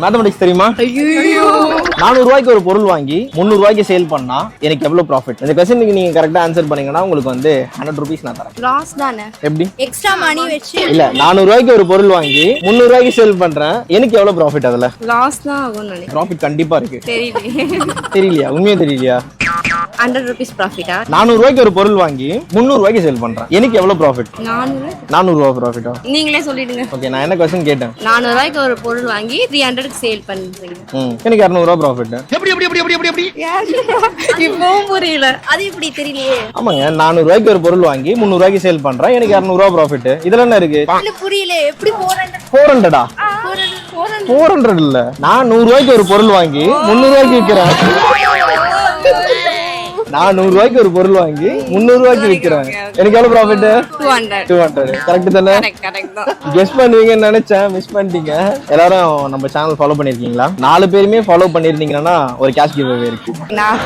Mathematics தெரியுமா? 400 ரூபாய்க்கு ஒரு பொருள் வாங்கி 300 ரூபாய்க்கு சேல் பண்ணா எனக்கு எவ்வளவு ப்ராஃபிட்? இந்த क्वेश्चनக்கு நீங்க கரெக்ட்டா ஆன்சர் பண்ணீங்கன்னா உங்களுக்கு வந்து 100 ரூபீஸ் நான் தரேன். லாஸ் தானே? எப்படி? எக்ஸ்ட்ரா மணி வெச்சு இல்ல 400 ரூபாய்க்கு ஒரு பொருள் வாங்கி 300 ரூபாய்க்கு சேல் பண்றேன், எனக்கு எவ்வளவு ப்ராஃபிட்? அதுல லாஸ் தான் ஆகும் நினைக்கிறேன். ப்ராஃபிட் கண்டிப்பா இருக்கு. தெரியலையா? உண்மையா தெரியலையா? 100 ரூபீஸ் ப்ராஃபிட்டா? 400 ரூபாய்க்கு ஒரு பொருள் வாங்கி 300 ரூபாய்க்கு சேல் பண்றேன், எனக்கு எவ்வளவு ப்ராஃபிட்? 400 ரூபாய் ப்ராஃபிட்டா? நீங்களே சொல்லிடுங்க. ஓகே, நான் என்ன क्वेश्चन கேட்டேன்? 400 ரூபாய்க்கு ஒரு பொருள் வாங்கி 300 க்கு சேல் பண்றீங்க. எனக்கு 200 ரூபாய் ப்ராஃபிட். எப்படி இப்பவும் புரியல. அது எப்படி தெரியலையே? ஆமாங்க, 400 ரூபாய்க்கு ஒரு பொருள் வாங்கி 300 ரூபாய்க்கு சேல் பண்றேன், எனக்கு 200 ரூபாய் ப்ராஃபிட். இதுல என்ன இருக்கு? இல்ல புரியல. எப்படி 400 400 இல்ல, நான் 100 ரூபாய்க்கு ஒரு பொருள் வாங்கி 300 ரூபாய்க்கு விற்கிறேன். நான் 100 ரூபாய்க்கு ஒரு பொருள் வாங்கி 300 ரூபாய்க்கு விற்கிறேன், எனக்கு எவ்வளவு ப்ராஃபிட்? 200. கரெக்ட் தானே? கரெக்ட் தான். கெஸ் பண்ணுவீங்கன்னு நினைச்சேன், மிஸ் பண்ணிட்டீங்க. எல்லாரும் நம்ம சேனல் ஃபாலோ பண்ணிருக்கீங்களா? 4 பேருமே ஃபாலோ பண்ணிருந்தீங்கன்னா ஒரு கேஷ் கிவ் அவே இருக்கு. நான்